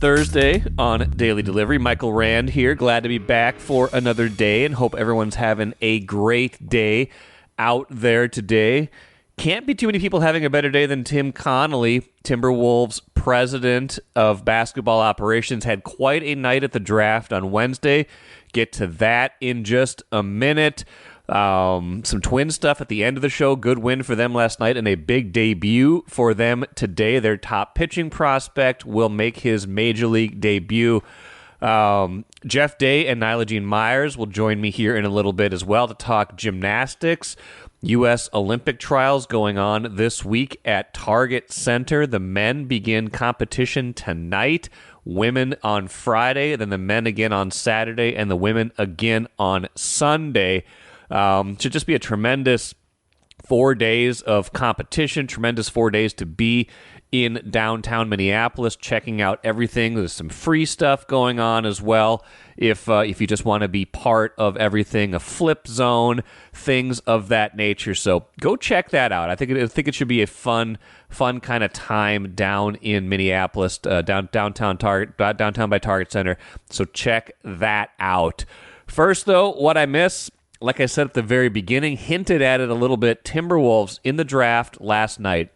Thursday on Daily Delivery. Michael Rand here. Glad to be back for another day and hope everyone's having a great day out there today. Can't be too many people having a better day than Tim Connolly, Timberwolves president of basketball operations. Had quite a night at the draft on Wednesday. Get to that in just a minute. Some Twin stuff at the end of the show. Good win for them last night and a big debut for them today. Their top pitching prospect will make his major league debut. Jeff Day and Naila-Jean Meyers will join me here in a little bit as well to talk gymnastics. U.S. Olympic trials going on this week at Target Center. The men begin competition tonight. Women on Friday, then the men again on Saturday, and the women again on Sunday. Should just be a tremendous 4 days of competition, tremendous 4 days to be in downtown Minneapolis, checking out everything. There's some free stuff going on as well. If you just want to be part of everything, a flip zone, things of that nature. So go check that out. I think it should be a fun kind of time down in Minneapolis, downtown by Target Center. So check that out. First, though, what I miss. Like I said at the very beginning, hinted at it a little bit. Timberwolves in the draft last night.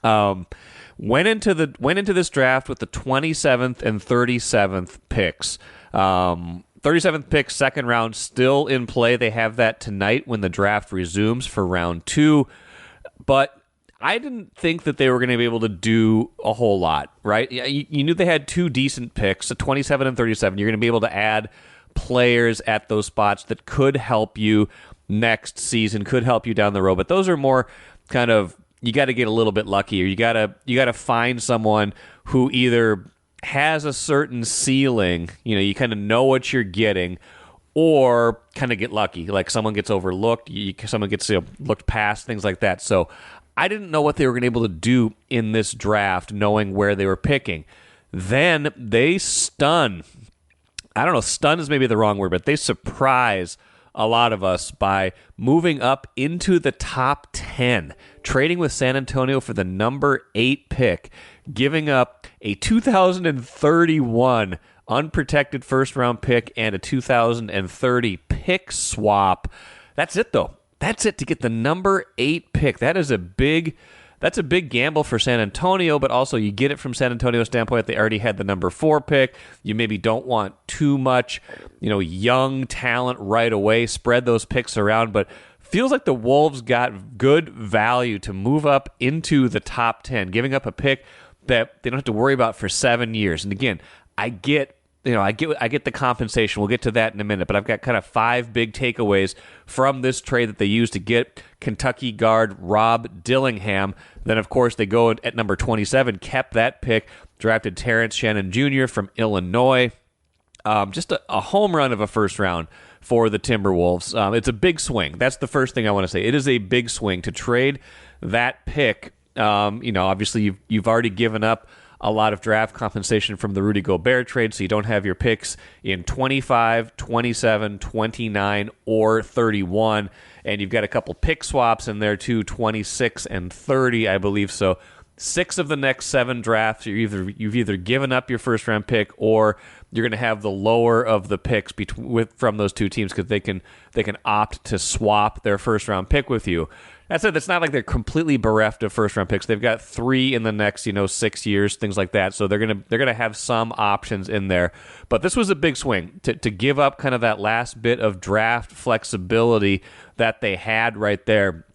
Went into this draft with the 27th and 37th picks. 37th pick, second round, still in play. They have that tonight when the draft resumes for round 2. But I didn't think that they were going to be able to do a whole lot, right? You knew they had 2 decent picks, a 27 and 37. You're going to be able to add players at those spots that could help you next season, could help you down the road. But those are more kind of, you got to get a little bit lucky, or you got to find someone who either has a certain ceiling, you kind of know what you're getting, or kind of get lucky, like someone gets overlooked, someone gets looked past, things like that. So I didn't know what they were going to be able to do in this draft, knowing where they were picking. Then they stun is maybe the wrong word, but they surprise a lot of us by moving up into the top 10, trading with San Antonio for the number 8 pick, giving up a 2031 unprotected first-round pick and a 2030 pick swap. That's it, though. That's it to get the number 8 pick. That's a big gamble for San Antonio, but also you get it from San Antonio's standpoint. They already had the number 4 pick. You maybe don't want too much, young talent right away. Spread those picks around, but feels like the Wolves got good value to move up into the top 10, giving up a pick that they don't have to worry about for 7 years. And again, I get the compensation. We'll get to that in a minute, but I've got kind of 5 big takeaways from this trade that they used to get Kentucky guard Rob Dillingham. Then, of course, they go at number 27, kept that pick, drafted Terrence Shannon Jr. from Illinois. Just a home run of a first round for the Timberwolves. It's a big swing. That's the first thing I want to say. It is a big swing to trade that pick. Obviously, you've already given up a lot of draft compensation from the Rudy Gobert trade, so you don't have your picks in 25, 27, 29, or 31, and you've got a couple pick swaps in there too, 26 and 30, I believe. So 6 of the next 7 drafts, you've either given up your first-round pick or you're going to have the lower of the picks from those 2 teams because they can opt to swap their first-round pick with you. That said, it's not like they're completely bereft of first-round picks. They've got 3 in the next, 6 years, things like that. So they're gonna have some options in there. But this was a big swing to give up kind of that last bit of draft flexibility that they had right there.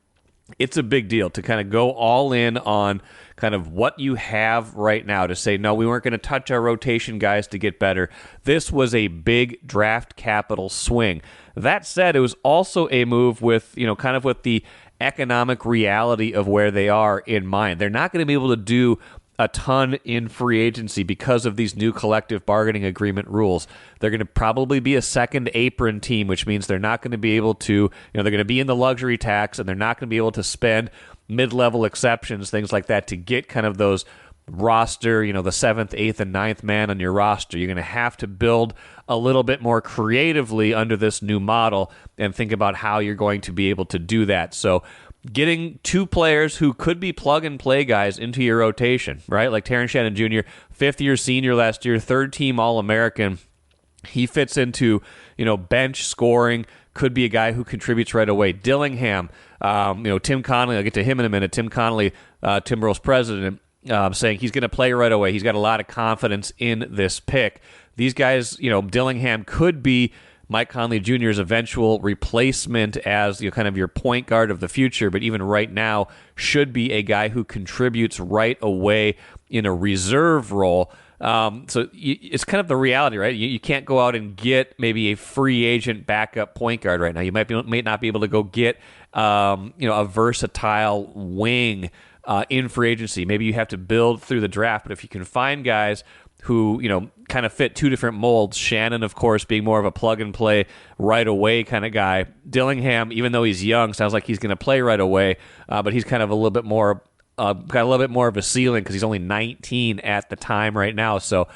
It's a big deal to kind of go all in on kind of what you have right now, to say, no, we weren't going to touch our rotation guys to get better. This was a big draft capital swing. That said, it was also a move with, kind of with the economic reality of where they are in mind. They're not going to be able to do a ton in free agency because of these new collective bargaining agreement rules. They're going to probably be a second apron team, which means they're not going to be able to, they're going to be in the luxury tax, and they're not going to be able to spend mid-level exceptions, things like that, to get kind of those roster, the 7th, 8th, and 9th man on your roster. You're going to have to build a little bit more creatively under this new model and think about how you're going to be able to do that. So getting two players who could be plug-and-play guys into your rotation, right? Like Terrence Shannon Jr., fifth-year senior last year, third-team All-American. He fits into, bench scoring, could be a guy who contributes right away. Dillingham, Tim Connolly, I'll get to him in a minute. Tim Connolly, Timberwolves president, saying he's going to play right away. He's got a lot of confidence in this pick. These guys, Dillingham could be Mike Conley Jr.'s eventual replacement as kind of your point guard of the future, but even right now should be a guy who contributes right away in a reserve role. So it's kind of the reality, right? You can't go out and get maybe a free agent backup point guard right now. You may not be able to go get a versatile wing in free agency. Maybe you have to build through the draft, but if you can find guys who, kind of fit two different molds. Shannon, of course, being more of a plug-and-play right-away kind of guy. Dillingham, even though he's young, sounds like he's going to play right away, but he's kind of a little bit more, got a little bit more of a ceiling because he's only 19 at the time right now. So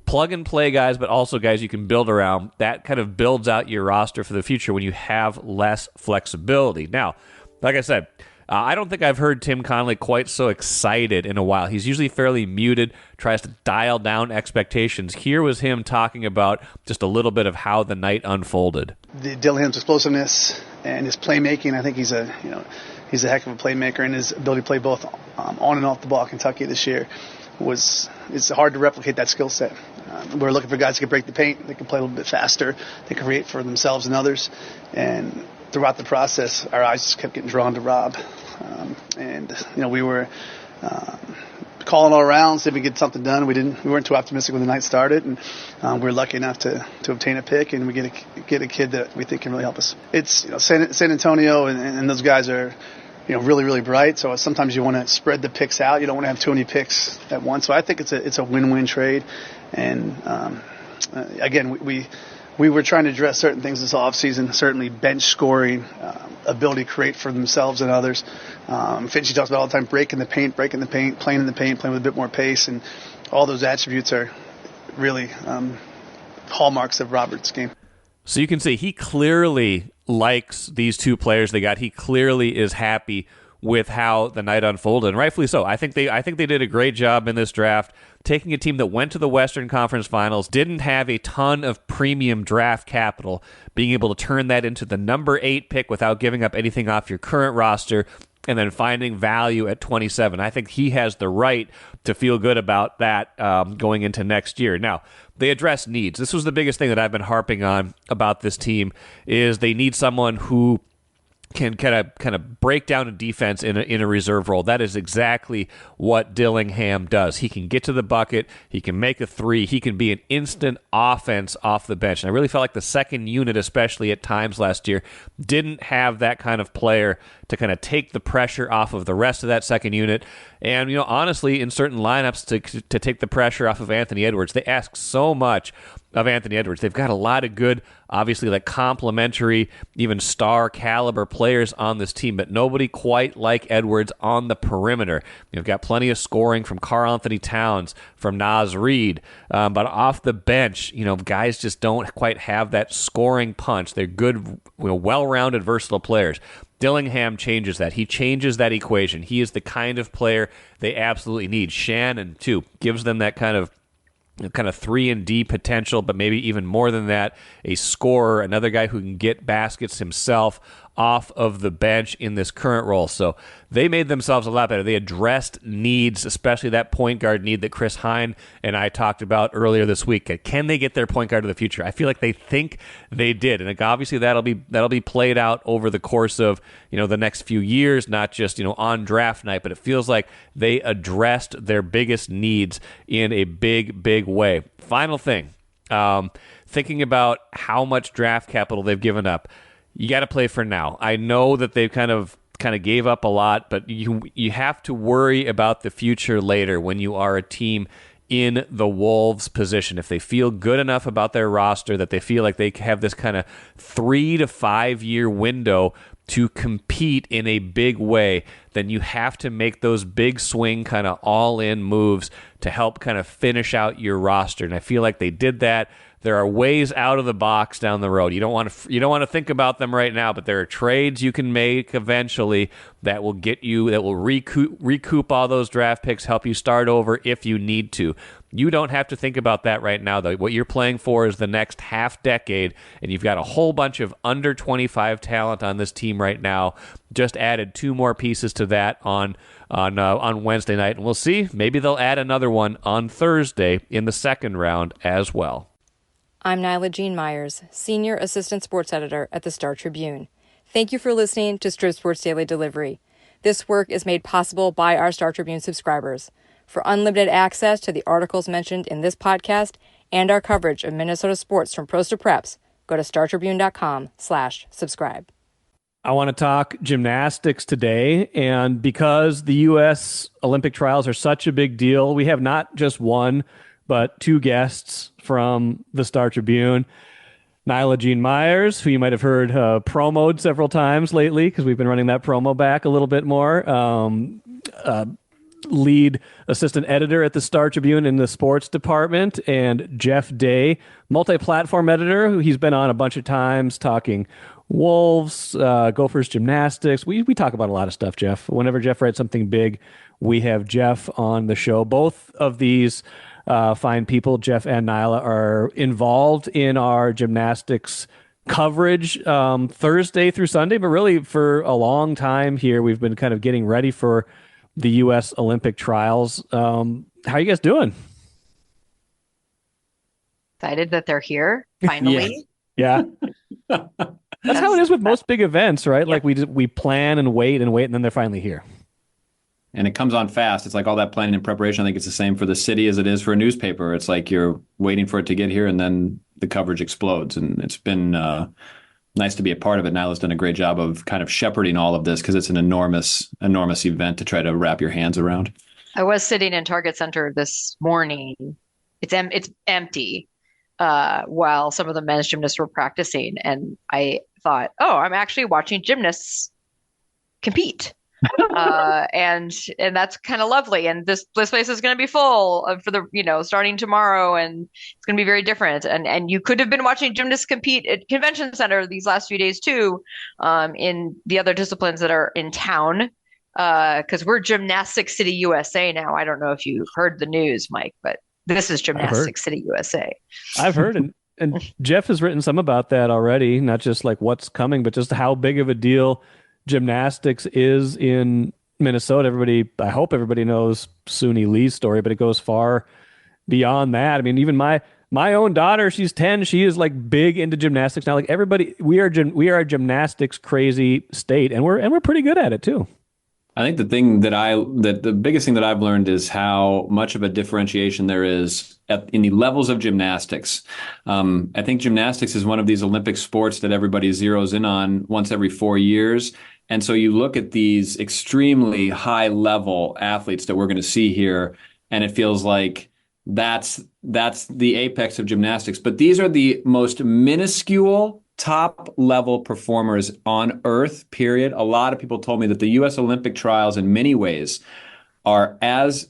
plug-and-play guys, but also guys you can build around. That kind of builds out your roster for the future when you have less flexibility. Now, like I said, I don't think I've heard Tim Connolly quite so excited in a while. He's usually fairly muted, tries to dial down expectations. Here was him talking about just a little bit of how the night unfolded. Dillingham's explosiveness and his playmaking, I think he's a heck of a playmaker, and his ability to play both on and off the ball. Kentucky this year it's hard to replicate that skill set. We're looking for guys who can break the paint, they can play a little bit faster, they can create for themselves and others, and throughout the process, our eyes just kept getting drawn to Rob. We were calling all around, see if we could get something done. We weren't too optimistic when the night started, and we were lucky enough to obtain a pick, and we get a kid that we think can really help us. It's San Antonio, and those guys are really, really bright. So sometimes you want to spread the picks out. You don't want to have too many picks at once. So I think it's a win-win trade. And again, we were trying to address certain things this offseason, certainly bench scoring, ability to create for themselves and others. Finchy talks about all the time breaking the paint, playing in the paint, playing with a bit more pace, and all those attributes are really hallmarks of Robert's game. So you can see he clearly likes these two players they got. He clearly is happy with how the night unfolded, and rightfully so. I think they did a great job in this draft, taking a team that went to the Western Conference Finals, didn't have a ton of premium draft capital, being able to turn that into the number 8 pick without giving up anything off your current roster, and then finding value at 27. I think he has the right to feel good about that going into next year. Now, they address needs. This was the biggest thing that I've been harping on about this team, is they need someone who can kind of break down a defense in a reserve role. That is exactly what Dillingham does. He can get to the bucket. He can make a three. He can be an instant offense off the bench. And I really felt like the second unit, especially at times last year, didn't have that kind of player to kind of take the pressure off of the rest of that second unit. And, honestly, in certain lineups to take the pressure off of Anthony Edwards. They ask so much of Anthony Edwards. They've got a lot of good, obviously, like complementary, even star caliber players on this team, but nobody quite like Edwards on the perimeter. You've got plenty of scoring from Karl Anthony Towns, from Naz Reid, but off the bench, guys just don't quite have that scoring punch. They're good, well-rounded, versatile players. Dillingham changes that. He changes that equation. He is the kind of player they absolutely need. Shannon, too, gives them that kind of 3-and-D potential, but maybe even more than that, a scorer, another guy who can get baskets himself off of the bench in this current role. So they made themselves a lot better. They addressed needs, especially that point guard need that Chris Hine and I talked about earlier this week. Can they get their point guard of the future? I feel like they think they did, and obviously that'll be played out over the course of the next few years, not just on draft night. But it feels like they addressed their biggest needs in a big, big way. Final thing, thinking about how much draft capital they've given up. You got to play for now. I know that they've kind of gave up a lot, but you have to worry about the future later when you are a team in the Wolves' position. If they feel good enough about their roster that they feel like they have this kind of 3 to 5 year window to compete in a big way, then you have to make those big swing kind of all-in moves to help kind of finish out your roster. And I feel like they did that. There are ways out of the box down the road. You don't want to think about them right now, but there are trades you can make eventually that will recoup all those draft picks, help you start over if you need to. You don't have to think about that right now, though. What you're playing for is the next half decade, and you've got a whole bunch of under 25 talent on this team right now. Just added 2 more pieces to that on Wednesday night, and we'll see. Maybe they'll add another one on Thursday in the second round as well. I'm Naila-Jean Meyers, Senior Assistant Sports Editor at the Star Tribune. Thank you for listening to Strip Sports Daily Delivery. This work is made possible by our Star Tribune subscribers. For unlimited access to the articles mentioned in this podcast and our coverage of Minnesota sports from pros to preps, go to startribune.com/subscribe. I want to talk gymnastics today, and because the U.S. Olympic trials are such a big deal, we have not just one, but 2 guests from the Star Tribune. Naila-Jean Meyers, who you might have heard promoed several times lately because we've been running that promo back a little bit more. Lead assistant editor at the Star Tribune in the sports department, and Jeff Day, multi-platform editor, who he's been on a bunch of times talking Wolves, Gophers gymnastics. We talk about a lot of stuff, Jeff. Whenever Jeff writes something big, we have Jeff on the show. Both of these fine people, Jeff and Naila, are involved in our gymnastics coverage Thursday through Sunday, but really for a long time here, we've been kind of getting ready for the U.S. Olympic trials. How are you guys doing? Excited that they're here, finally. Yeah. That's how it is with most big events, right? Yeah. Like we plan and wait, and then they're finally here. And it comes on fast. It's like all that planning and preparation. I think it's the same for the city as it is for a newspaper. It's like you're waiting for it to get here, and then the coverage explodes. And it's been nice to be a part of it. Naila's done a great job of kind of shepherding all of this because it's an enormous event to try to wrap your hands around. I was sitting in Target Center this morning. It's empty while some of the men's gymnasts were practicing. And I thought, oh, I'm actually watching gymnasts compete. And that's kind of lovely. And this place is going to be full for the, starting tomorrow, and it's going to be very different. And you could have been watching gymnasts compete at Convention Center these last few days too, in the other disciplines that are in town, because we're Gymnastics City, USA now. I don't know if you've heard the news, Mike, but this is Gymnastics City, USA. I've heard, and Jeff has written some about that already, not just like what's coming, but just how big of a deal gymnastics is in Minnesota. I hope everybody knows Suni Lee's story, but it goes far beyond that. I mean, even my own daughter, she's 10, she is like big into gymnastics now. Like everybody, we are a gymnastics crazy state, and we're pretty good at it too. I think the biggest thing that I've learned is how much of a differentiation there is in the levels of gymnastics. I think gymnastics is one of these Olympic sports that everybody zeroes in on once every 4 years. And so you look at these extremely high level athletes that we're going to see here, and it feels like that's the apex of gymnastics. But these are the most minuscule top level performers on earth, period. A lot of people told me that the U.S. Olympic trials in many ways are as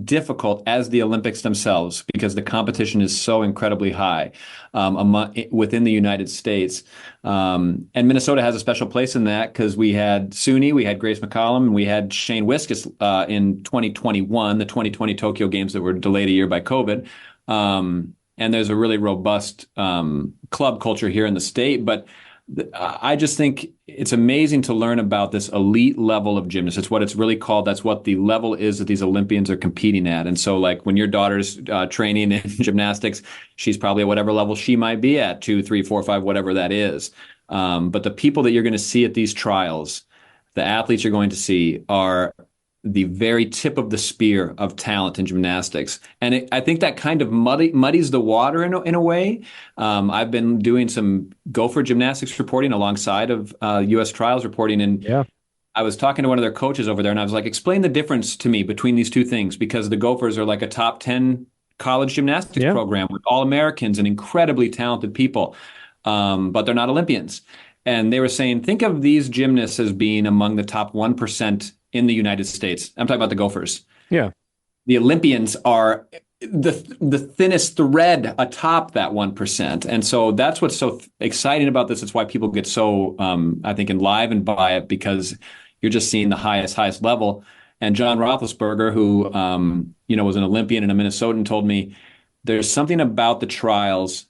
difficult as the Olympics themselves because the competition is so incredibly high within the United States. And Minnesota has a special place in that because we had Suni, we had Grace McCollum, and we had Shane Wiskus in 2021, the 2020 Tokyo Games that were delayed a year by COVID. And there's a really robust club culture here in the state. But I just think it's amazing to learn about this elite level of gymnasts. It's what it's really called. That's what the level is that these Olympians are competing at. And so like when your daughter's training in gymnastics, she's probably at whatever level she might be at, 2, 3, 4, 5, whatever that is. But the people that you're going to see at these trials, the athletes you're going to see are the very tip of the spear of talent in gymnastics. And I think that kind of muddies the water in a way. I've been doing some Gopher gymnastics reporting alongside of U.S. trials reporting. And I was talking to one of their coaches over there, and I was like, explain the difference to me between these two things, because the Gophers are like a top 10 college gymnastics program with all Americans and incredibly talented people, but they're not Olympians. And they were saying, think of these gymnasts as being among the top 1% in the United States. I'm talking about the Gophers. Yeah. The Olympians are the thinnest thread atop that 1%. And so that's what's so exciting about this. It's why people get so, I think, enlivened by it, because you're just seeing the highest level. And John Roethlisberger, who, was an Olympian and a Minnesotan, told me there's something about the trials.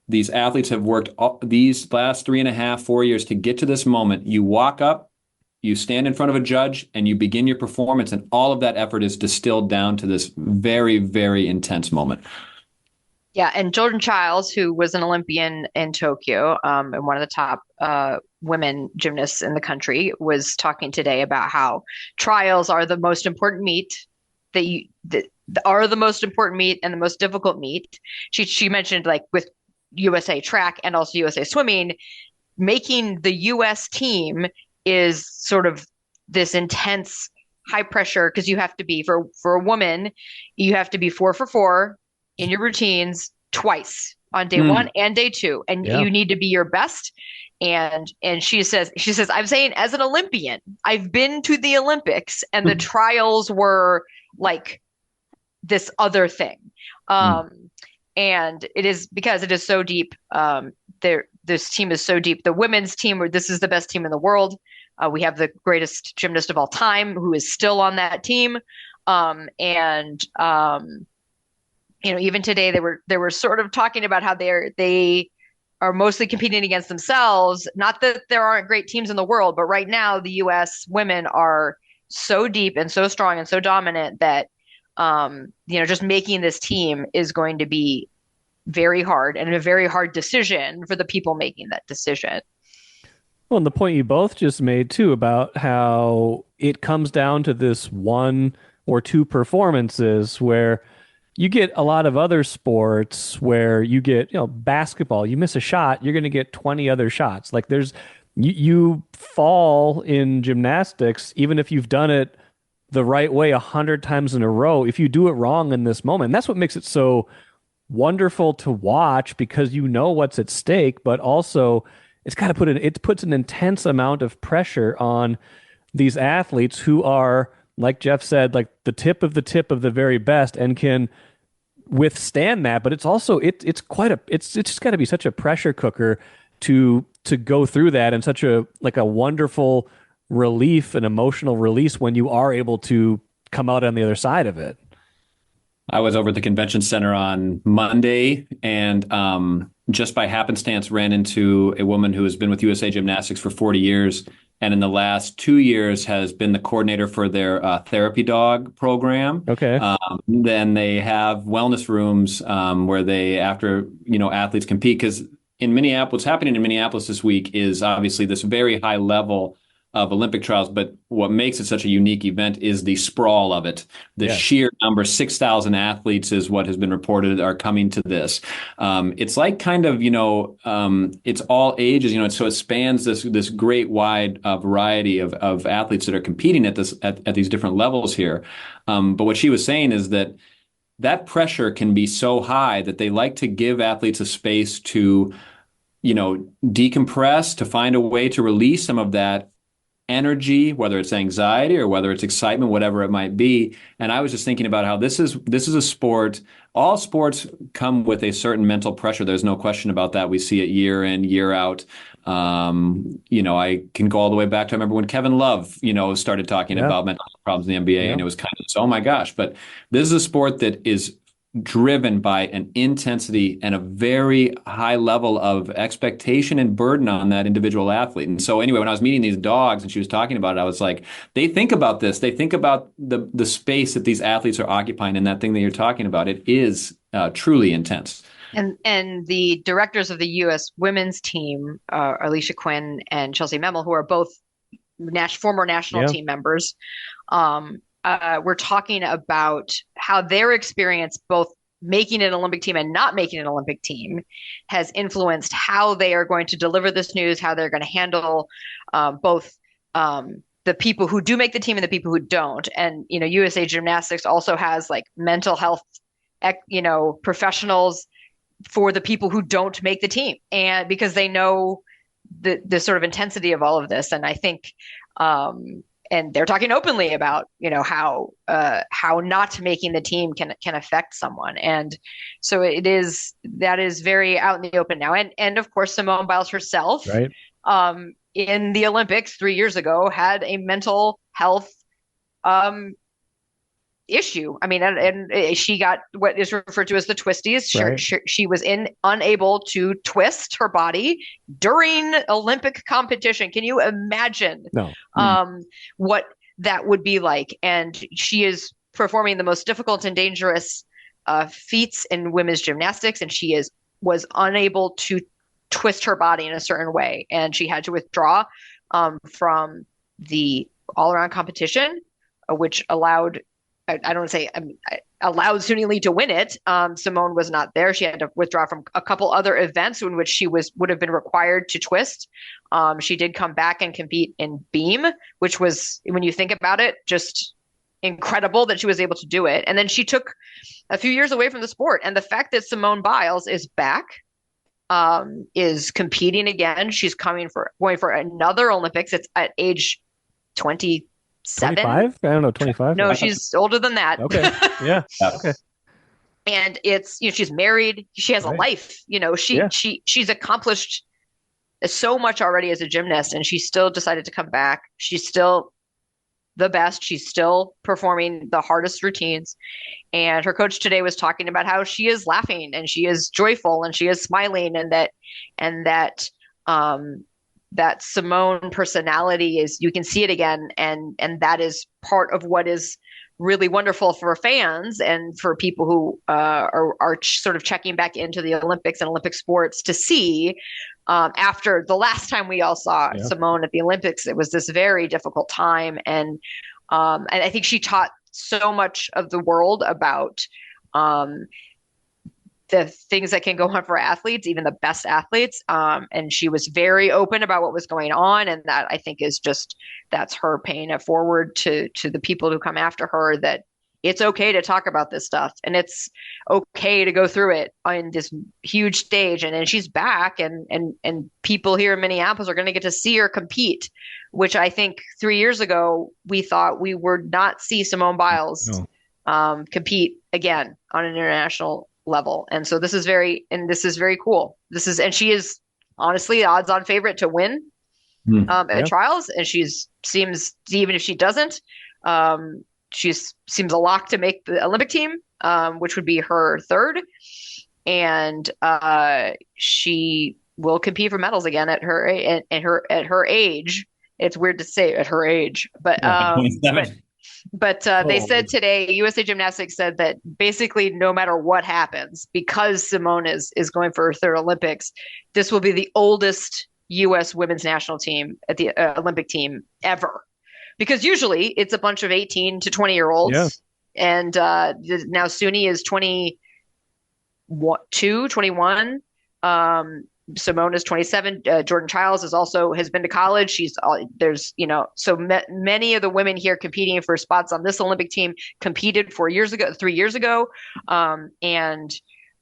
These athletes have worked these last 3.5, 4 years to get to this moment. You walk up, you stand in front of a judge, and you begin your performance, and all of that effort is distilled down to this very, very intense moment. Yeah, and Jordan Childs, who was an Olympian in Tokyo, and one of the top women gymnasts in the country, was talking today about how trials are the most important meet that are the most important meet and the most difficult meet. She mentioned, like, with USA track and also USA swimming, making the US team is sort of this intense high pressure, because you have to be, for a woman, you have to be 4 for 4 in your routines twice on day 1 and day 2, and you need to be your best. And she says, I'm saying, as an Olympian, I've been to the Olympics, and the trials were like this other thing. And it is because it is so deep. This team is so deep. The women's team, this is the best team in the world. We have the greatest gymnast of all time, who is still on that team. Even today they were sort of talking about how they are mostly competing against themselves. Not that there aren't great teams in the world, but right now the U.S. women are so deep and so strong and so dominant that just making this team is going to be very hard, and a very hard decision for the people making that decision. Well, and the point you both just made too, about how it comes down to this 1 or 2 performances, where you get a lot of other sports where you get, basketball, you miss a shot, you're going to get 20 other shots. Like, you fall in gymnastics, even if you've done it the right way 100 times in a row. If you do it wrong in this moment, and that's what makes it so wonderful to watch, because you know what's at stake, but also it puts an intense amount of pressure on these athletes, who are, like Jeff said, like the tip of the very best, and can withstand that. But it's also it's just got to be such a pressure cooker to go through that, and such a wonderful relief and emotional release when you are able to come out on the other side of it. I was over at the convention center on Monday, and just by happenstance ran into a woman who has been with USA Gymnastics for 40 years, and in the last 2 years has been the coordinator for their therapy dog program. Okay. Then they have wellness rooms where they, after athletes compete, because in Minneapolis, what's happening in Minneapolis this week is obviously this very high level of Olympic trials, but what makes it such a unique event is the sprawl of it. The sheer number, 6,000 athletes is what has been reported are coming to this. It's like kind of, it's all ages, so it spans this great wide variety of athletes that are competing at these different levels here. But what she was saying is that pressure can be so high that they like to give athletes a space to, decompress, to find a way to release some of that energy, whether it's anxiety or whether it's excitement, whatever it might be. And I was just thinking about how this is a sport. All sports come with a certain mental pressure. There's no question about that. We see it year in, year out. I can go all the way back to, I remember when Kevin Love, started talking about mental health problems in the NBA, and it was kind of, oh my gosh. But this is a sport that is driven by an intensity and a very high level of expectation and burden on that individual athlete. And so anyway, when I was meeting these dogs and she was talking about it, I was like, they think about this. They think about the space that these athletes are occupying, and that thing that you're talking about. It is truly intense. And the directors of the U.S. women's team, Alicia Quinn and Chelsea Memel, who are both former national team members, we're talking about how their experience, both making an Olympic team and not making an Olympic team, has influenced how they are going to deliver this news, how they're going to handle both the people who do make the team and the people who don't. And, USA Gymnastics also has like mental health, professionals for the people who don't make the team, and because they know the sort of intensity of all of this. And I think and they're talking openly about, how not making the team can affect someone. And so that is very out in the open now. And of course, Simone Biles herself, right, in the Olympics 3 years ago, had a mental health issue. I mean, and she got what is referred to as the twisties. Right. She was unable to twist her body during Olympic competition. Can you imagine what that would be like? And she is performing the most difficult and dangerous feats in women's gymnastics, and was unable to twist her body in a certain way, and she had to withdraw from the all-around competition, which allowed allowed Suni Lee to win it. Simone was not there. She had to withdraw from a couple other events in which she would have been required to twist. She did come back and compete in beam, which was, when you think about it, just incredible that she was able to do it. And then she took a few years away from the sport. And the fact that Simone Biles is back, is competing again. She's going for another Olympics. It's at age 27. 25? I don't know, 25? No, she's older than that. Okay. Yeah. Okay. And it's, she's married. She has a life. She's accomplished so much already as a gymnast, and she still decided to come back. She's still the best. She's still performing the hardest routines. And her coach today was talking about how she is laughing and she is joyful and she is smiling, and that Simone personality is, you can see it again. And that is part of what is really wonderful for fans and for people who are sort of checking back into the Olympics and Olympic sports to see, after the last time we all saw Simone at the Olympics, it was this very difficult time. And I think she taught so much of the world about the things that can go on for athletes, even the best athletes. And she was very open about what was going on. And that, I think, that's her paying it forward to the people who come after her, that it's okay to talk about this stuff and it's okay to go through it on this huge stage. And then she's back, and people here in Minneapolis are going to get to see her compete, which I think 3 years ago, we thought we would not see Simone Biles compete again on an international level. And so this is very cool. And she is honestly the odds-on favorite to win at trials. And seems, even if she doesn't, she seems a lock to make the Olympic team, which would be her third. And she will compete for medals again at her age. It's weird to say at her age, but they said today, USA Gymnastics said that basically no matter what happens, because Simone is going for her third Olympics, this will be the oldest U.S. women's national team at the Olympic team ever. Because usually it's a bunch of 18 to 20-year-olds. Yeah. And now Suni is 21. Simone is 27. Jordan Childs has been to college. Many of the women here competing for spots on this Olympic team competed 3 years ago. And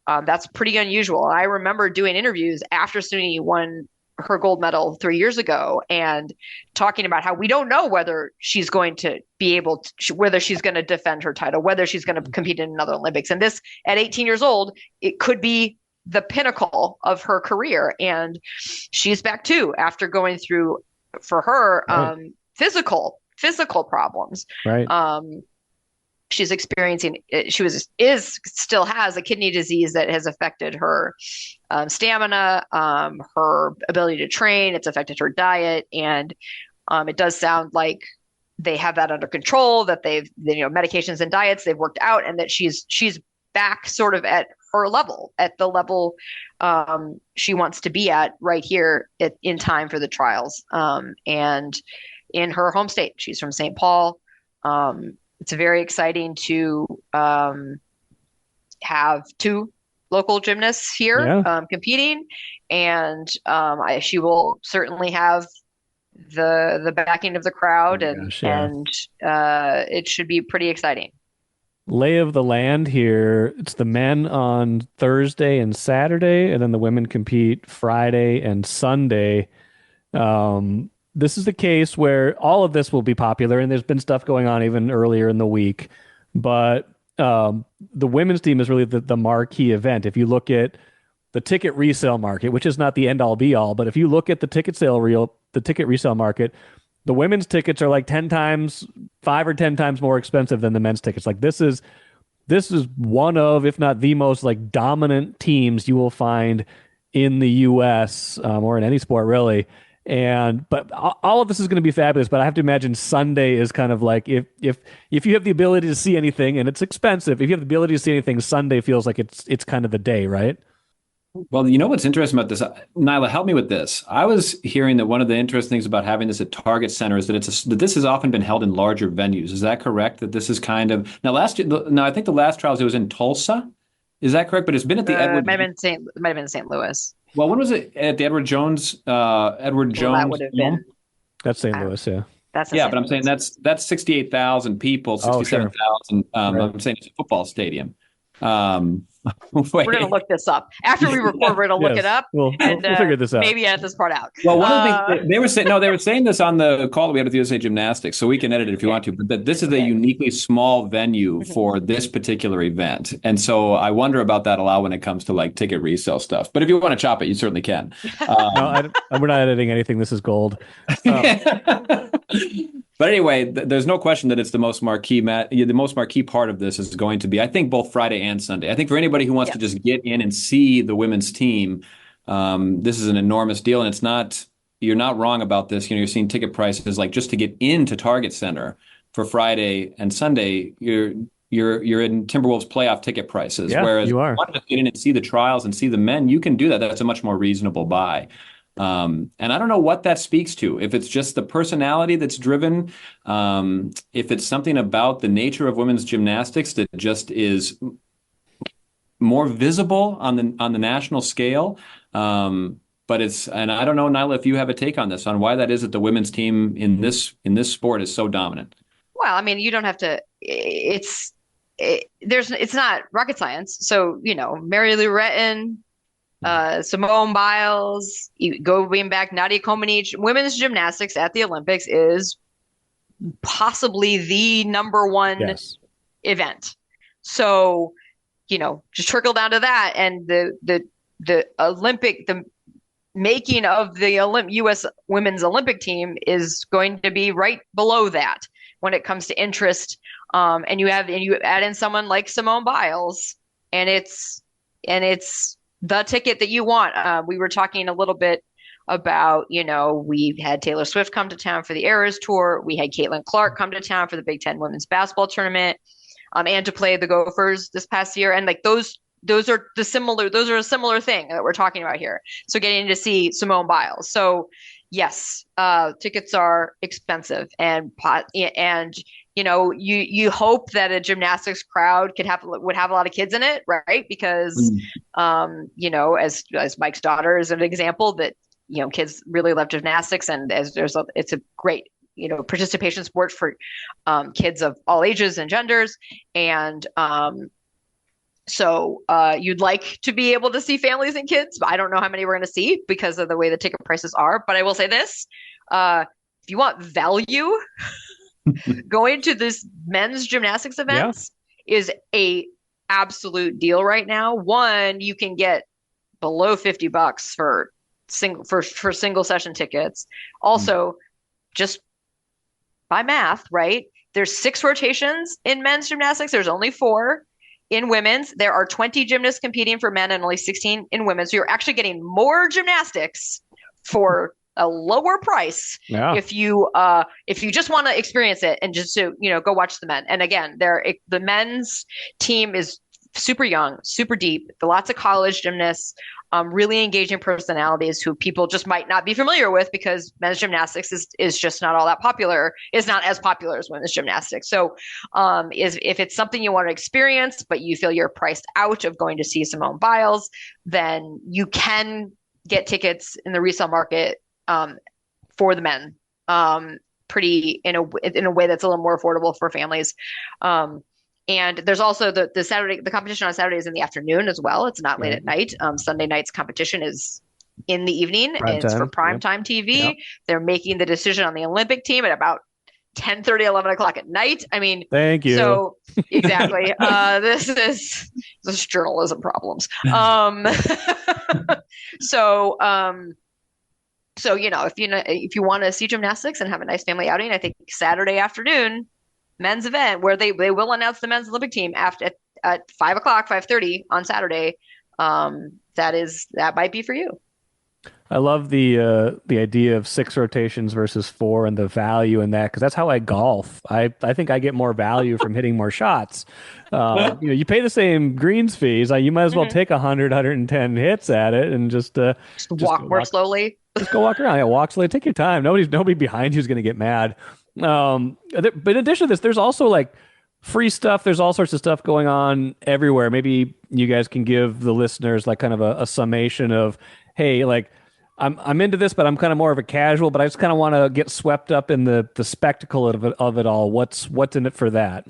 that's pretty unusual. I remember doing interviews after Suni won her gold medal 3 years ago and talking about how we don't know whether she's going to be able to, whether she's going to defend her title, whether she's going to compete in another Olympics. And this, at 18 years old, it could be the pinnacle of her career. And she's back too, after going through, for her, physical problems. Right. She's experiencing, still has a kidney disease that has affected her stamina, her ability to train. It's affected her diet. And it does sound like they have that under control, that medications and diets they've worked out, and that she's back sort of at her level, at the level she wants to be at right here in time for the trials. And in her home state, she's from St. Paul. It's very exciting to have two local gymnasts here competing, and she will certainly have the backing of the crowd, and it should be pretty exciting. Lay of the land here. It's the men on Thursday and Saturday, and then the women compete Friday and Sunday. this is the case where all of this will be popular, and there's been stuff going on even earlier in the week, but the women's team is really the marquee event. If you look at the ticket resale market, which is not the end all be all, but if you look at the ticket resale market, the women's tickets are like 5 or 10 times more expensive than the men's tickets. Like this is one of, if not the most like dominant teams you will find in the U.S. Or in any sport really. But all of this is going to be fabulous. But I have to imagine Sunday is kind of like if you have the ability to see anything, and it's expensive, if you have the ability to see anything, Sunday feels like it's kind of the day, right? Well, you know what's interesting about this, Naila, help me with this. I was hearing that one of the interesting things about having this at Target Center is that that this has often been held in larger venues. Is that correct? That this is kind of now I think the last trials it was in Tulsa. Is that correct? But it's been at the Edward. It might have been St. Louis. Well, when was it at the Edward Jones? Edward Jones. That would have been. That's St. Louis, yeah. But I'm saying that's 68,000 people, 67,000. Right. I'm saying it's a football stadium. We're going to look this up. After we record, we're going to look it up. We'll figure this out. Maybe edit this part out. Well, one of the things they were saying this on the call that we had with USA Gymnastics, so we can edit it if you want to, but that this is a uniquely small venue for this particular event. And so I wonder about that a lot when it comes to like ticket resale stuff. But if you want to chop it, you certainly can. No, we're not editing anything. This is gold. But anyway, there's no question that it's the most marquee part of this is going to be, I think, both Friday and Sunday. I think for anybody who wants to just get in and see the women's team, this is an enormous deal. And you're not wrong about this. You're seeing ticket prices like just to get into Target Center for Friday and Sunday, you're in Timberwolves playoff ticket prices. Yeah, whereas you are. if you want to get in and see the trials and see the men, you can do that. That's a much more reasonable buy. And I don't know what that speaks to, if it's just the personality that's driven, if it's something about the nature of women's gymnastics that just is more visible on the national scale. And I don't know, Naila, if you have a take on this, on why that is that the women's team in this sport is so dominant. Well, I mean, you don't have to, it's not rocket science. So, Mary Lou Retton, Simone Biles, going back, Nadia Comaneci, women's gymnastics at the Olympics is possibly the number one event. So, just trickle down to that, and the making of the U.S. women's Olympic team is going to be right below that when it comes to interest. And you add in someone like Simone Biles, and it's the ticket that you want. We were talking a little bit about, we had Taylor Swift come to town for the Eras Tour. We had Caitlin Clark come to town for the Big Ten Women's Basketball Tournament, and to play the Gophers this past year. And like those are a similar thing that we're talking about here. So getting to see Simone Biles. So yes, tickets are expensive, and you hope that a gymnastics crowd would have a lot of kids in it, right? Because, as Mike's daughter is an example that, kids really love gymnastics, and it's a great, participation sport for kids of all ages and genders. And so you'd like to be able to see families and kids, but I don't know how many we're going to see because of the way the ticket prices are. But I will say this, if you want value, going to this men's gymnastics events is a absolute deal right now. One, you can get below $50 for single session tickets. Also, just by math, right? There's 6 rotations in men's gymnastics. There's only 4 in women's. There are 20 gymnasts competing for men and only 16 in women. So you're actually getting more gymnastics for a lower price if you just want to experience it and just go watch the men. And again, the men's team is super young, super deep, lots of college gymnasts, really engaging personalities who people just might not be familiar with because men's gymnastics is just not all that popular. It's not as popular as women's gymnastics. So if it's something you want to experience, but you feel you're priced out of going to see Simone Biles, then you can get tickets in the resale market for the men, pretty in a way that's a little more affordable for families. And there's also the competition on Saturday is in the afternoon as well. It's not late at night. Sunday night's competition is in the evening. Prime It's for time, primetime TV. Yep. They're making the decision on the Olympic team at about 10:30, 11 o'clock at night. I mean, Thank you. So exactly. This journalism problems. So if you want to see gymnastics and have a nice family outing, I think Saturday afternoon, men's event where they will announce the men's Olympic team at 5:00, 5:30 on Saturday. That might be for you. I love the idea of 6 rotations versus 4 and the value in that, because that's how I golf. I think I get more value from hitting more shots. You pay the same greens fees. You might as well take 100, 110 hits at it and just walk more slowly. Just go walk around. Yeah, walk slowly. Take your time. Nobody behind you is going to get mad. But in addition to this, there's also like free stuff. There's all sorts of stuff going on everywhere. Maybe you guys can give the listeners like kind of a summation of, hey, like I'm into this, but I'm kind of more of a casual, but I just kind of want to get swept up in the spectacle of it all. What's in it for that?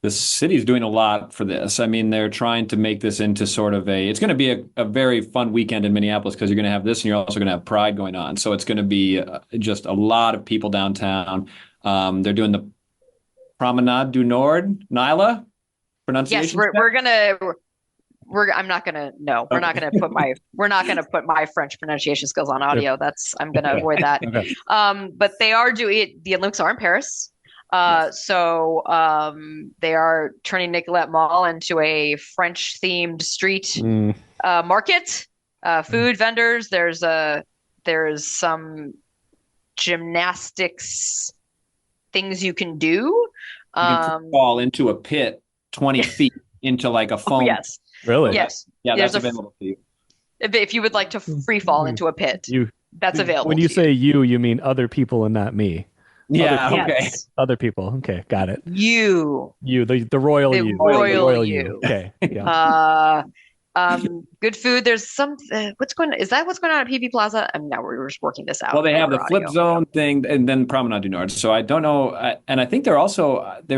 The city's doing a lot for this. I mean, they're trying to make this into sort of it's going to be a very fun weekend in Minneapolis, because you're going to have this and you're also going to have Pride going on. So it's going to be just a lot of people downtown. They're doing the Promenade du Nord. Naila, pronunciation? Yes, we're going to... I'm not gonna. No, we're not gonna put my. We're not gonna put my French pronunciation skills on audio. I'm gonna avoid that. Okay. But they are doing. The Olympics are in Paris, so they are turning Nicolette Mall into a French-themed street market. Food vendors. There's some gymnastics things you can do. You can fall into a pit 20 feet into like a foam. Oh, yes. Really? Yes. Yeah, that's available to you. If you would like to free fall into a pit, that's available. When you say you mean other people and not me. Yeah. Other, okay. yes. Other people. Okay, got it. You, the royal the you. royal you. Okay. Yeah. Good food. There's some. What's going on? Is that what's going on at PV Plaza? I mean, now we're just working this out. Well, they have the flip zone thing and then Promenade du Nord. So I don't know. And I think they were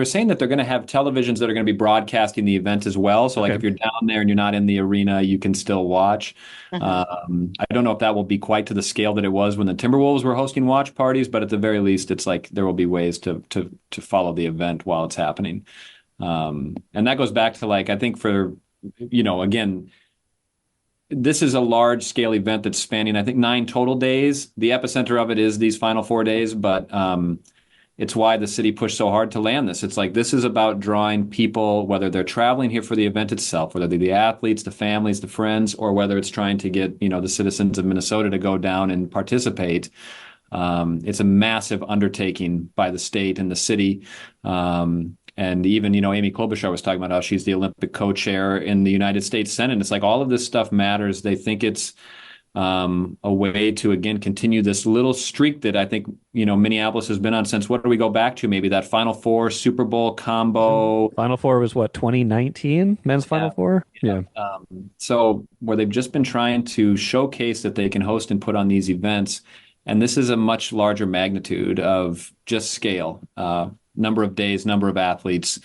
saying that they're going to have televisions that are going to be broadcasting the event as well. So like if you're down there and you're not in the arena, you can still watch. I don't know if that will be quite to the scale that it was when the Timberwolves were hosting watch parties, but at the very least, it's like there will be ways to follow the event while it's happening. And that goes back to like, I think for, again, this is a large scale event that's spanning, I think, 9 total days. The epicenter of it is these final 4 days, but it's why the city pushed so hard to land this. It's like, this is about drawing people, whether they're traveling here for the event itself, whether they're the athletes, the families, the friends, or whether it's trying to get, the citizens of Minnesota to go down and participate. It's a massive undertaking by the state and the city. And even, Amy Klobuchar was talking about how she's the Olympic co-chair in the United States Senate. It's like all of this stuff matters. They think it's a way to, again, continue this little streak that I think, Minneapolis has been on since, what do we go back to? Maybe that Final Four Super Bowl combo. Final Four was what, 2019? Men's Final Four? Yeah. So where they've just been trying to showcase that they can host and put on these events. And this is a much larger magnitude of just scale. Number of days, number of athletes.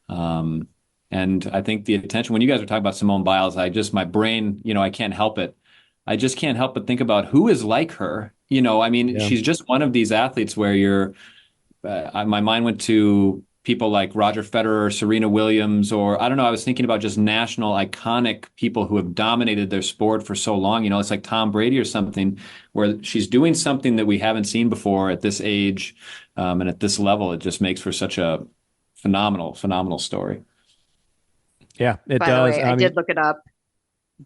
And I think the attention, when you guys were talking about Simone Biles, my brain, I can't help it. I just can't help but think about who is like her. She's just one of these athletes where my mind went to people like Roger Federer, Serena Williams, or I don't know, I was thinking about just national iconic people who have dominated their sport for so long. It's like Tom Brady or something, where she's doing something that we haven't seen before at this age. And at this level, it just makes for such a phenomenal, phenomenal story. Yeah, it By does. the way, I did look it up.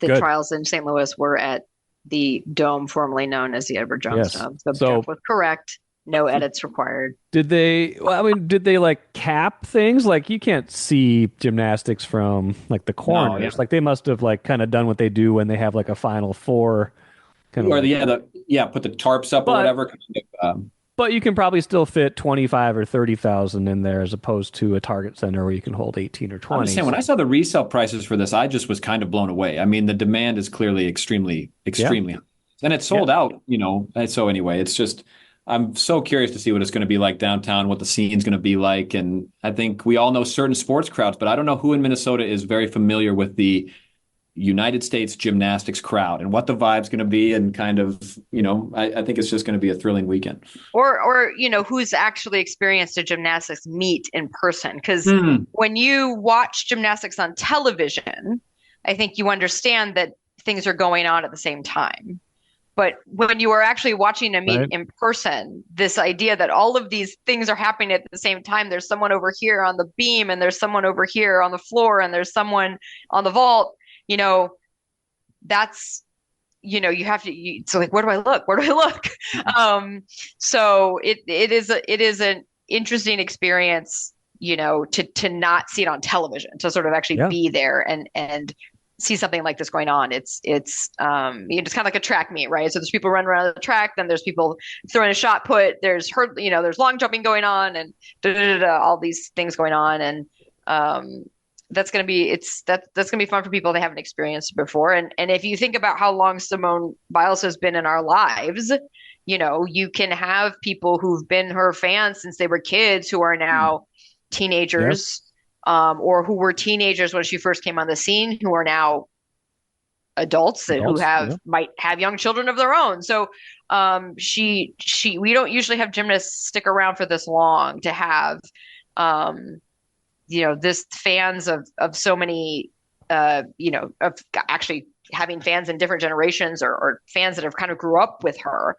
The trials in St. Louis were at the Dome, formerly known as the Edward Jones Dome. So Jeff was correct. No edits required. Did they like cap things? Like you can't see gymnastics from like the corners. No, yeah. Like they must have like kind of done what they do when they have like a Final Four. Put the tarps up or whatever. But you can probably still fit 25 or 30,000 in there as opposed to a Target Center where you can hold 18 or 20. I'm just saying, when I saw the resale prices for this, I just was kind of blown away. I mean, the demand is clearly extremely high. And it's sold out, So anyway, it's just, I'm so curious to see what it's going to be like downtown, what the scene's going to be like. And I think we all know certain sports crowds, but I don't know who in Minnesota is very familiar with the United States gymnastics crowd and what the vibe's going to be, and kind of, I think it's just going to be a thrilling weekend. Or who's actually experienced a gymnastics meet in person, because when you watch gymnastics on television, I think you understand that things are going on at the same time. But when you are actually watching a meet in person, this idea that all of these things are happening at the same time, there's someone over here on the beam, and there's someone over here on the floor, and there's someone on the vault, that's, you have to, it's like, where do I look? Where do I look? So it is an interesting experience, to not see it on television, to sort of actually be there and see something like this going on. It's it's kind of like a track meet, right? So there's people running around the track, then there's people throwing a shot put, there's there's long jumping going on, and all these things going on, and that's gonna be that's gonna be fun for people they haven't experienced before. And if you think about how long Simone Biles has been in our lives, you can have people who've been her fans since they were kids who are now teenagers. Or who were teenagers when she first came on the scene, who are now adults who might have young children of their own. So we don't usually have gymnasts stick around for this long to have this fans of so many of actually having fans in different generations, or fans that have kind of grew up with her.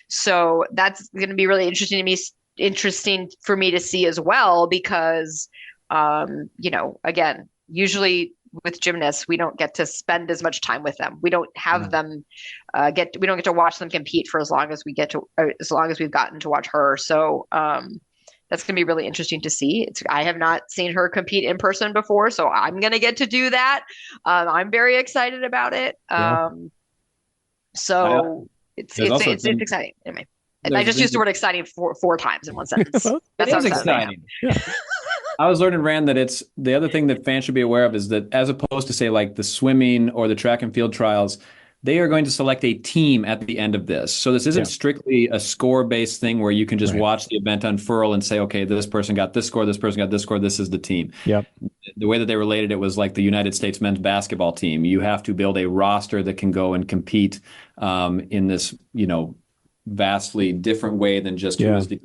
So that's going to be really interesting for me to see as well, because again, usually with gymnasts, we don't get to spend as much time with them. We don't have them we don't get to watch them compete for as long as we've gotten to watch her. So that's going to be really interesting to see. I have not seen her compete in person before, so I'm going to get to do that. I'm very excited about it. So it's exciting. Anyway, I just used the word exciting four times in one sentence. That's exciting. I was learning, Rand, that the other thing that fans should be aware of is that, as opposed to, say, like the swimming or the track and field trials, they are going to select a team at the end of this. So this isn't strictly a score-based thing where you can just watch the event unfurl and say, okay, this person got this score, this person got this score, this is the team. Yep. The way that they related it was like the United States men's basketball team. You have to build a roster that can go and compete in this, vastly different way than just who is the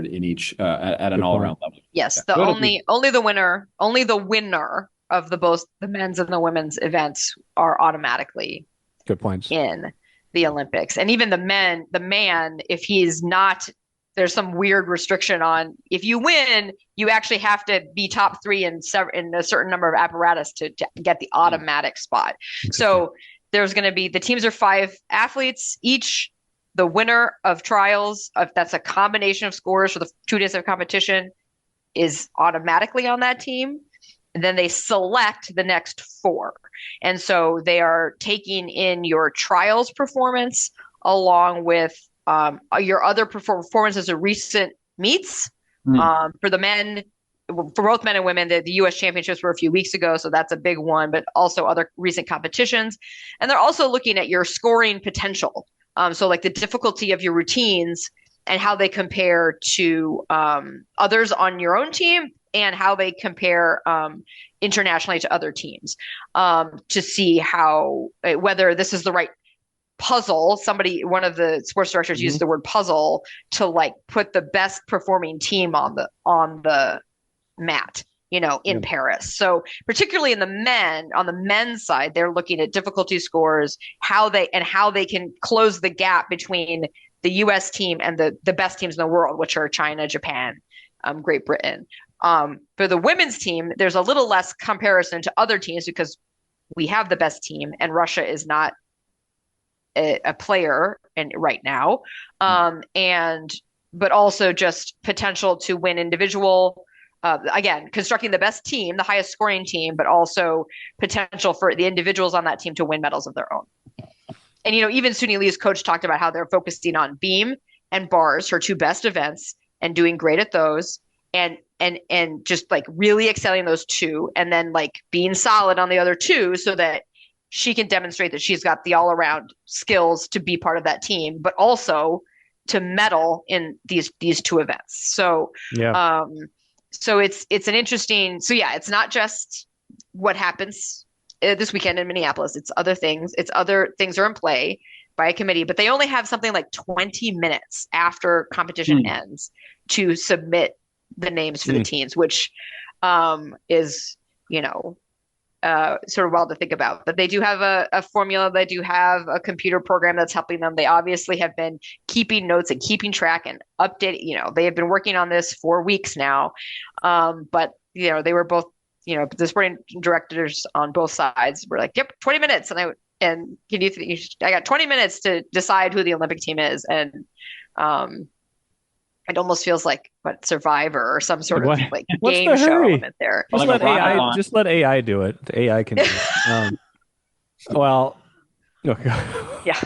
in each at an all-around level. Yes, only the winner of both the men's and the women's events are automatically good points in the Olympics. And even the man, if he's not, there's some weird restriction on, if you win, you actually have to be top three in a certain number of apparatus to get the automatic spot. So there's going to be, the teams are 5 athletes each. The winner of trials, that's a combination of scores for the 2 days of competition, is automatically on that team. And then they select the next 4. And so they are taking in your trials performance along with your other performances of recent meets. For the men, for both men and women, the U.S. championships were a few weeks ago, so that's a big one, but also other recent competitions. And they're also looking at your scoring potential. So like the difficulty of your routines and how they compare to others on your own team, and how they compare internationally to other teams, to see whether this is the right puzzle. One of the sports directors used the word puzzle to like put the best performing team on the mat, in Paris. So particularly on the men's side, they're looking at difficulty scores, how they can close the gap between the U.S. team and the best teams in the world, which are China, Japan, Great Britain. For the women's team, there's a little less comparison to other teams because we have the best team and Russia is not a player right now. But also just potential to win individual, again, constructing the best team, the highest scoring team, but also potential for the individuals on that team to win medals of their own. And, even Suni Lee's coach talked about how they're focusing on beam and bars, her 2 best events, and doing great at those, and just like really excelling those 2, and then like being solid on the other 2 so that she can demonstrate that she's got the all around skills to be part of that team, but also to medal in these 2 events. So, so it's an interesting, it's not just what happens this weekend in Minneapolis. It's other things. It's other things are in play by a committee, but they only have something like 20 minutes after competition ends to submit the names for the teams, which is, sort of wild to think about. But they do have a formula. They do have a computer program that's helping them. They obviously have been keeping notes and keeping track and updating. They have been working on this for weeks now. But they were both, the sporting directors on both sides were like, "Yep, 20 minutes." And can you think I got 20 minutes to decide who the Olympic team is, and it almost feels like Survivor or some sort of like game show element there. Just let AI do it. The AI can do it. Well, okay. Yeah.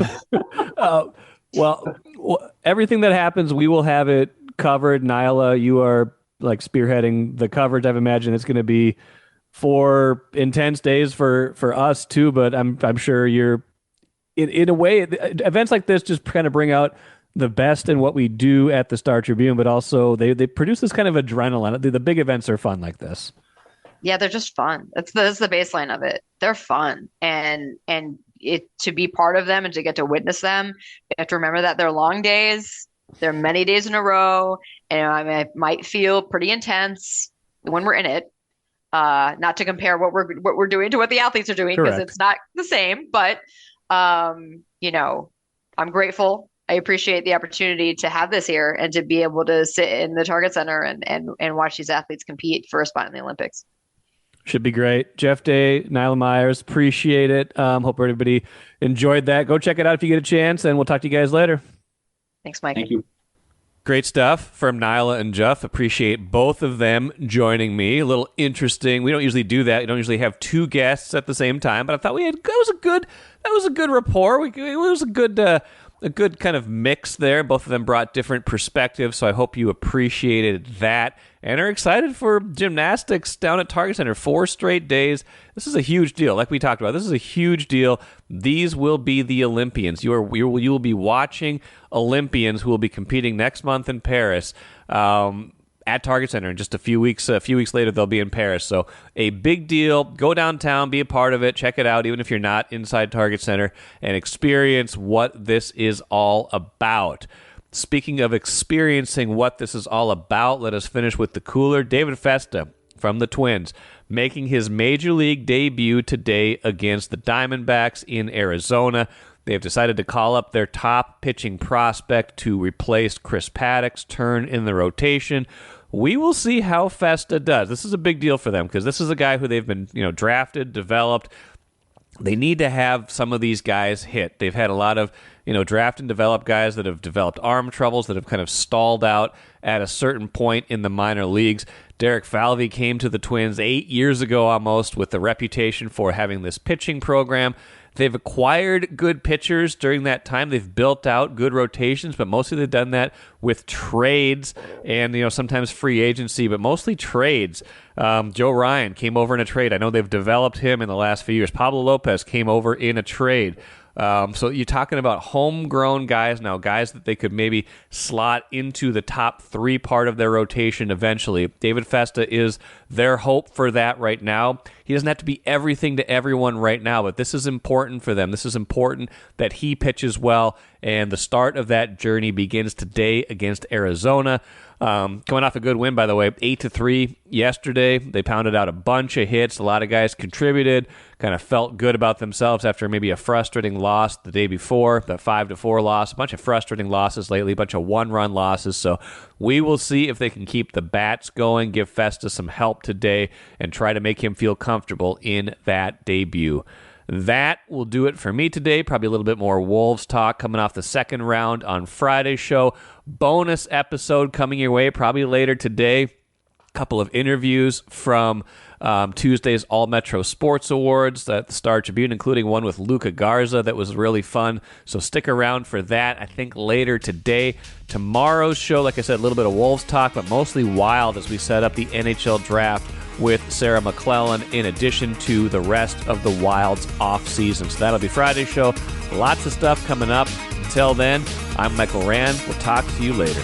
Well, everything that happens, we will have it covered. Naila, you are like spearheading the coverage. I've imagined it's going to be 4 intense days for us too, but I'm sure you're in a way, events like this just kind of bring out the best in what we do at the Star Tribune, but also they produce this kind of adrenaline. The big events are fun like this. Yeah, they're just fun. That's the baseline of it. They're fun, and to be part of them and to get to witness them, you have to remember that they're long days. They're many days in a row, and it might feel pretty intense when we're in it. Not to compare what we're doing to what the athletes are doing, because it's not the same. But I'm grateful. I appreciate the opportunity to have this here and to be able to sit in the Target Center and watch these athletes compete for a spot in the Olympics. Should be great. Jeff Day, Naila Meyers, appreciate it. Hope everybody enjoyed that. Go check it out if you get a chance, and we'll talk to you guys later. Thanks, Mike. Thank you. Great stuff from Naila and Jeff. Appreciate both of them joining me. A little interesting. We don't usually do that. We don't usually have 2 guests at the same time, but I thought that was a good rapport. It was a good kind of mix there. Both of them brought different perspectives, so I hope you appreciated that and are excited for gymnastics down at Target Center. 4 straight days. This is a huge deal. Like we talked about, this is a huge deal. These will be the Olympians. You will be watching Olympians who will be competing next month in Paris. At Target Center in just a few weeks later, they'll be in Paris. So a big deal. Go downtown, be a part of it, check it out, even if you're not inside Target Center, and experience what this is all about. Speaking of experiencing what this is all about, let us finish with the cooler. David Festa from the Twins making his Major League debut today against the Diamondbacks in Arizona. They have decided to call up their top pitching prospect to replace Chris Paddock's turn in the rotation. We will see how Festa does. This is a big deal for them because this is a guy who they've been, drafted, developed. They need to have some of these guys hit. They've had a lot of, draft and develop guys that have developed arm troubles, that have kind of stalled out at a certain point in the minor leagues. Derek Falvey came to the Twins 8 years ago almost with the reputation for having this pitching program. They've acquired good pitchers during that time. They've built out good rotations, but mostly they've done that with trades and, sometimes free agency, but mostly trades. Joe Ryan came over in a trade. I know they've developed him in the last few years. Pablo Lopez came over in a trade. So you're talking about homegrown guys now, guys that they could maybe slot into the top 3 part of their rotation eventually. David Festa is their hope for that right now. He doesn't have to be everything to everyone right now, but this is important for them. This is important that he pitches well, and the start of that journey begins today against Arizona. Coming off a good win, by the way, 8-3 yesterday. They pounded out a bunch of hits. A lot of guys contributed, kind of felt good about themselves after maybe a frustrating loss the day before, the 5-4 loss, a bunch of frustrating losses lately, a bunch of one-run losses. So we will see if they can keep the bats going, give Festa some help today, and try to make him feel comfortable in that debut. That will do it for me today. Probably a little bit more Wolves talk coming off the second round on Friday's show. Bonus episode coming your way probably later today. Couple of interviews from Tuesday's All Metro Sports Awards at the Star Tribune, including one with Luca Garza that was really fun. So stick around for that, I think, later today. Tomorrow's show, like I said, a little bit of Wolves talk, but mostly Wild as we set up the NHL draft with Sarah McClellan in addition to the rest of the Wild's off-season. So that'll be Friday's show. Lots of stuff coming up. Until then, I'm Michael Rand. We'll talk to you later.